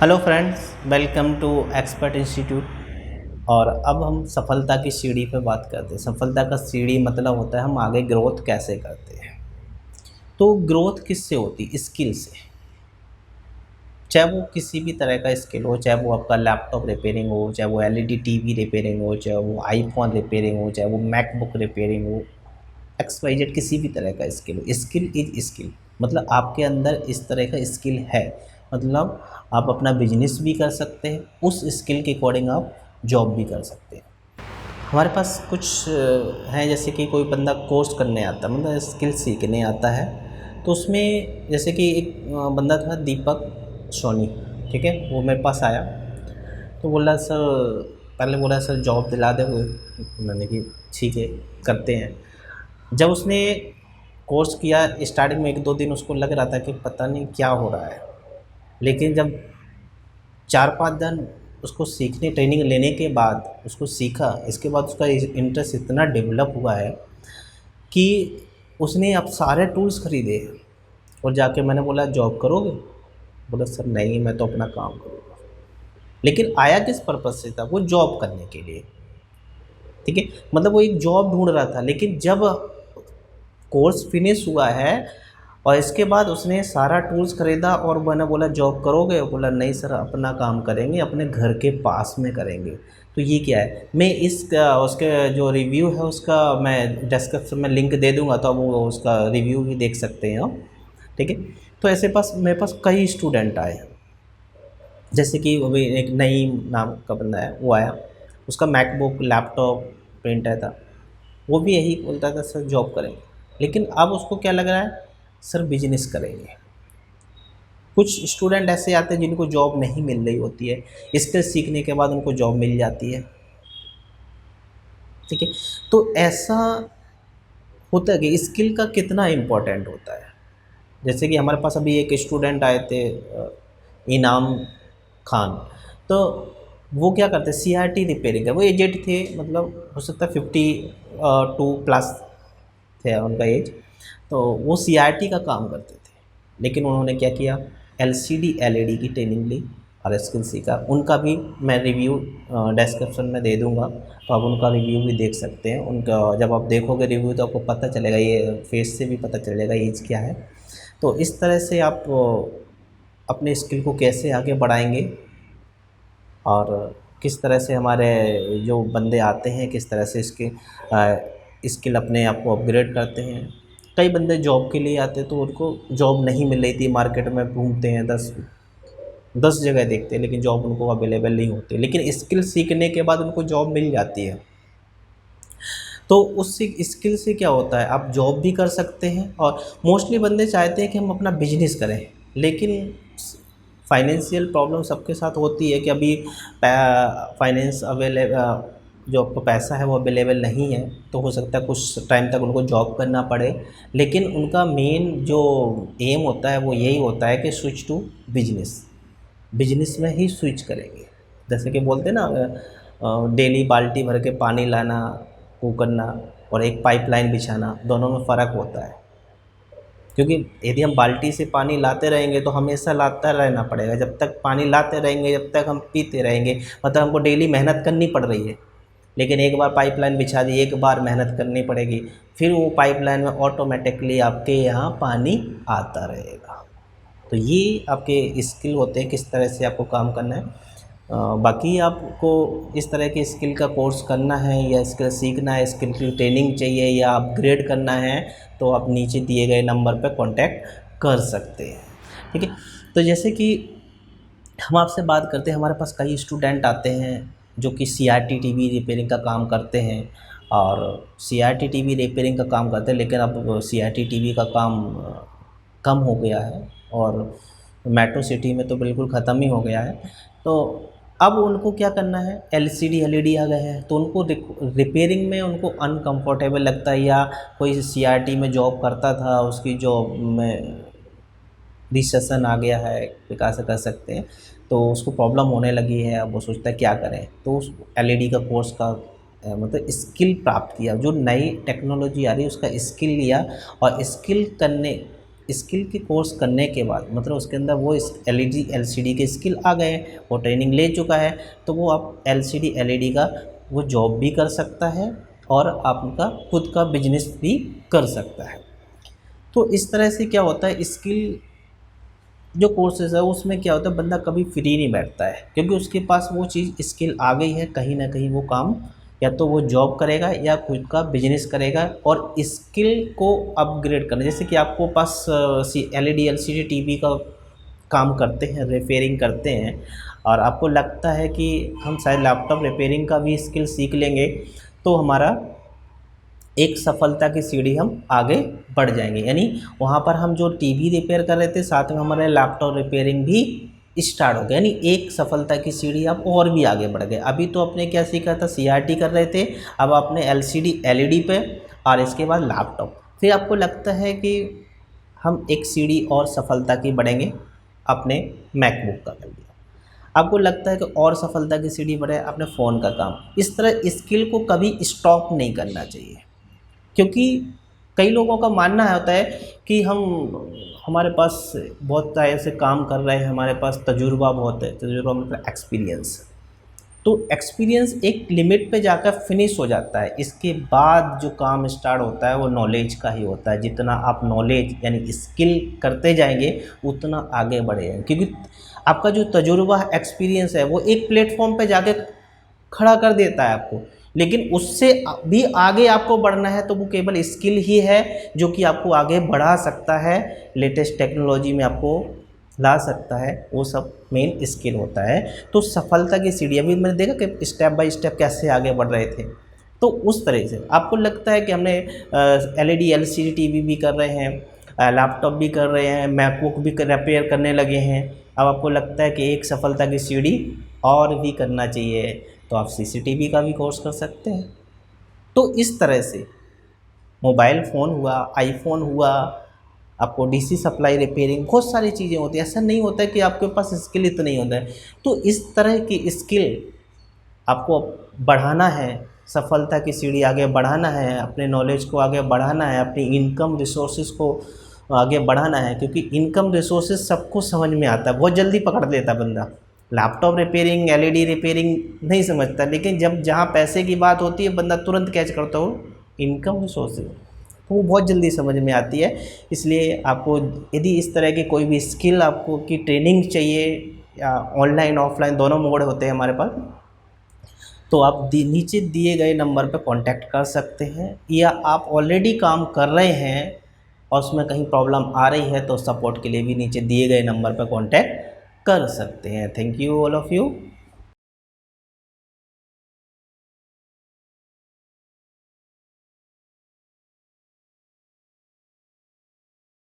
Hello friends, welcome to expert institute. और अब हम सफलता की सीढ़ी पे बात करते हैं। सफलता का सीढ़ी मतलब होता है हम आगे ग्रोथ कैसे करते हैं। तो ग्रोथ किससे होती? स्किल से। चाहे वो किसी भी तरह का स्किल हो, चाहे वो आपका लैपटॉप रिपेयरिंग हो, चाहे वो एलईडी टीवी रिपेयरिंग हो, चाहे वो आईफोन रिपेयरिंग हो, चाहे वो मैकबुक रिपेयरिंग हो, एक्स वाई जेड किसी भी तरह का स्किल हो। स्किल इज स्किल, मतलब आपके अंदर इस तरह का स्किल है, मतलब आप अपना बिजनेस भी कर सकते हैं, उस स्किल के अकॉर्डिंग आप जॉब भी कर सकते हैं। हमारे पास कुछ हैं, जैसे कि कोई बंदा कोर्स करने आता है, मतलब स्किल सीखने आता है। तो उसमें जैसे कि एक बंदा था दीपक सोनी, ठीक है, वो मेरे पास आया। तो बोला सर, पहले बोला सर जॉब दिला दे। मैंने कि ठीक है, करते हैं। जब उसने कोर्स किया, स्टार्टिंग में 1-2 दिन उसको लग रहा था कि पता नहीं क्या हो रहा है, लेकिन जब 4-5 दिन उसको सीखने ट्रेनिंग लेने के बाद उसको सीखा, इसके बाद उसका इंटरेस्ट इतना डेवलप हुआ है कि उसने अब सारे टूल्स खरीदे। और जाके मैंने बोला जॉब करोगे? बोला सर नहीं, मैं तो अपना काम करूँगा। लेकिन आया किस पर्पज़ से था? वो जॉब करने के लिए, ठीक है, मतलब वो एक जॉब ढूंढ रहा था। लेकिन जब कोर्स फिनिश हुआ है और इसके बाद उसने सारा टूल्स ख़रीदा और मैंने बोला जॉब करोगे? बोला नहीं सर, अपना काम करेंगे, अपने घर के पास में करेंगे। तो ये क्या है, मैं उसके जो रिव्यू है उसका मैं डिस्क्रिप्शन में लिंक दे दूंगा, तो वो उसका रिव्यू भी देख सकते हैं आप, ठीक है। तो ऐसे पास मेरे पास कई स्टूडेंट आए, जैसे कि अभी एक नईम नाम का बंदा है, वो आया, उसका मैकबुक लैपटॉप प्रिंटर था। वो भी यही बोलता था सर जॉब करेंगे, लेकिन अब उसको क्या लग रहा है, सर बिजनेस करेंगे। कुछ स्टूडेंट ऐसे आते हैं जिनको जॉब नहीं मिल रही होती है, स्किल सीखने के बाद उनको जॉब मिल जाती है, ठीक है। तो ऐसा होता है कि स्किल का कितना इम्पोर्टेंट होता है। जैसे कि हमारे पास अभी एक स्टूडेंट आए थे, इनाम खान। तो वो क्या करते, सीआरटी रिपेयरिंग है, वो एजेड थे, मतलब हो सकता है 52+ थे उनका एज। तो वो सीआरटी का काम करते थे, लेकिन उन्होंने क्या किया, एलसीडी एलईडी की ट्रेनिंग ली और स्किल सीखा। उनका भी मैं रिव्यू डिस्क्रिप्शन में दे दूंगा, तो आप उनका रिव्यू भी देख सकते हैं। उनका जब आप देखोगे रिव्यू तो आपको पता चलेगा, ये फेस से भी पता चलेगा एज क्या है। तो इस तरह से आप अपने स्किल को कैसे आगे बढ़ाएंगे और किस तरह से हमारे जो बंदे आते हैं किस तरह से इसके स्किल अपने आप को अपग्रेड करते हैं। कई बंदे जॉब के लिए आते हैं तो उनको जॉब नहीं मिल रही थी, मार्केट में घूमते हैं, 10 जगह देखते हैं, लेकिन जॉब उनको अवेलेबल नहीं होती। लेकिन स्किल सीखने के बाद उनको जॉब मिल जाती है। तो उस स्किल से क्या होता है, आप जॉब भी कर सकते हैं। और मोस्टली बंदे चाहते हैं कि हम अपना बिजनेस करें, लेकिन फाइनेंशियल प्रॉब्लम सबके साथ होती है कि अभी फाइनेंस अवेलेबल, जो आपको पैसा है वो अवेलेबल नहीं है। तो हो सकता है कुछ टाइम तक उनको जॉब करना पड़े, लेकिन उनका मेन जो एम होता है वो यही होता है कि स्विच टू बिजनेस, बिजनेस में ही स्विच करेंगे। जैसे कि बोलते हैं ना, डेली बाल्टी भर के पानी लाना, वो करना, और एक पाइपलाइन बिछाना, दोनों में फ़र्क होता है। क्योंकि यदि हम बाल्टी से पानी लाते रहेंगे तो हमेशा लाता रहना पड़ेगा, जब तक पानी लाते रहेंगे जब तक हम पीते रहेंगे, मतलब हमको डेली मेहनत करनी पड़ रही है। लेकिन एक बार पाइपलाइन बिछा दी, एक बार मेहनत करनी पड़ेगी, फिर वो पाइपलाइन में ऑटोमेटिकली आपके यहाँ पानी आता रहेगा। तो ये आपके स्किल होते हैं, किस तरह से आपको काम करना है। बाकी आपको इस तरह के स्किल का कोर्स करना है या स्किल सीखना है, स्किल की ट्रेनिंग चाहिए या अपग्रेड करना है, तो आप नीचे दिए गए नंबर पर कांटेक्ट कर सकते हैं, ठीक है। तो जैसे कि हम आपसे बात करते हैं, हमारे पास कई स्टूडेंट आते हैं जो कि सीआरटी टीवी रिपेयरिंग का काम करते हैं, और सीआरटी टीवी रिपेयरिंग का काम करते हैं, लेकिन अब सीआरटी टीवी का काम कम हो गया है और मेट्रो सिटी में तो बिल्कुल ख़त्म ही हो गया है। तो अब उनको क्या करना है, एलसीडी एलईडी आ गए हैं, तो उनको रिपेयरिंग में उनको अनकंफर्टेबल लगता है, या कोई सीआरटी में जॉब करता था उसकी जॉब में रिसेशन आ गया है, विकास कह सकते हैं, तो उसको प्रॉब्लम होने लगी है। अब वो सोचता है क्या करें, तो उस एलईडी का कोर्स का मतलब स्किल प्राप्त किया, जो नई टेक्नोलॉजी आ रही है उसका स्किल लिया, और स्किल करने स्किल के कोर्स करने के बाद मतलब उसके अंदर वो इस एलईडी एलसीडी के स्किल आ गए, वो ट्रेनिंग ले चुका है, तो वो अब एलसीडी एलईडी का वो जॉब भी कर सकता है और आपका खुद का बिजनेस भी कर सकता है। तो इस तरह से क्या होता है, स्किल जो कोर्सेज है उसमें क्या होता है, बंदा कभी फ्री नहीं बैठता है, क्योंकि उसके पास वो चीज़ स्किल आ गई है, कहीं ना कहीं वो काम या तो वो जॉब करेगा या खुद का बिजनेस करेगा। और स्किल को अपग्रेड करना, जैसे कि आपको पास एलईडी एलसीडी टीवी का काम करते हैं, रिपेयरिंग करते हैं, और आपको लगता है कि हम शायद लैपटॉप रिपेयरिंग का भी स्किल सीख लेंगे तो हमारा एक सफलता की सीढ़ी हम आगे बढ़ जाएंगे। यानी वहाँ पर हम जो टीवी रिपेयर कर रहे थे, साथ में हमारे लैपटॉप रिपेयरिंग भी स्टार्ट हो गया, यानी एक सफलता की सीढ़ी आप और भी आगे बढ़ गए। अभी तो आपने क्या सीखा था, सीआरटी कर रहे थे, अब आपने एलसीडी एलईडी पे, और इसके बाद लैपटॉप। फिर आपको लगता है कि हम एक सीढ़ी और सफलता की बढ़ेंगे, अपने मैकबुक का कर लिया। आपको लगता है कि और सफलता की सीढ़ी बढ़े, अपने फ़ोन का काम। इस तरह स्किल को कभी स्टॉप नहीं करना चाहिए, क्योंकि कई लोगों का मानना होता है कि हमारे पास बहुत टाइम से काम कर रहे हैं, हमारे पास तजुर्बा बहुत है, तजुर्बा मतलब एक्सपीरियंस। तो एक्सपीरियंस एक लिमिट पे जाकर फिनिश हो जाता है, इसके बाद जो काम स्टार्ट होता है वो नॉलेज का ही होता है। जितना आप नॉलेज यानी स्किल करते जाएंगे उतना आगे बढ़ेंगे, क्योंकि आपका जो तजुर्बा एक्सपीरियंस है वो एक प्लेटफॉर्म पे जाके खड़ा कर देता है आपको, लेकिन उससे भी आगे आपको बढ़ना है तो वो केवल स्किल ही है जो कि आपको आगे बढ़ा सकता है, लेटेस्ट टेक्नोलॉजी में आपको ला सकता है, वो सब मेन स्किल होता है। तो सफलता की सीढ़ी अभी मैंने देखा कि स्टेप बाय स्टेप कैसे आगे बढ़ रहे थे, तो उस तरह से आपको लगता है कि हमने एलईडी एलसीडी टीवी भी कर रहे हैं, लैपटॉप भी कर रहे हैं, मैकबुक भी रिपेयर करने लगे हैं, अब आपको लगता है कि एक सफलता की सीढ़ी और भी करना चाहिए, तो आप सीसीटीवी का भी कोर्स कर सकते हैं। तो इस तरह से मोबाइल फ़ोन हुआ, आईफोन हुआ, आपको डीसी सप्लाई रिपेयरिंग, बहुत सारी चीज़ें होती हैं। ऐसा नहीं होता है कि आपके पास स्किल इतना ही होता है। तो इस तरह की स्किल आपको बढ़ाना है, सफलता की सीढ़ी आगे बढ़ाना है, अपने नॉलेज को आगे बढ़ाना है, अपनी इनकम रिसोर्सेज को आगे बढ़ाना है, क्योंकि इनकम रिसोर्सेज सबको समझ में आता है, बहुत जल्दी पकड़ लेता है बंदा। लैपटॉप रिपेयरिंग एलईडी रिपेयरिंग नहीं समझता, लेकिन जब जहाँ पैसे की बात होती है बंदा तुरंत कैच करता हो इनकम रिसोर्सेज, तो वो बहुत जल्दी समझ में आती है। इसलिए आपको यदि इस तरह की कोई भी स्किल आपको की ट्रेनिंग चाहिए, या ऑनलाइन ऑफलाइन दोनों मोड होते हैं हमारे पास, तो आप नीचे दिए गए नंबर पर कांटेक्ट कर सकते हैं, या आप ऑलरेडी काम कर रहे हैं और उसमें कहीं प्रॉब्लम आ रही है तो सपोर्ट के लिए भी नीचे दिए गए नंबर पर कांटेक्ट कर सकते हैं। Thank you all of you.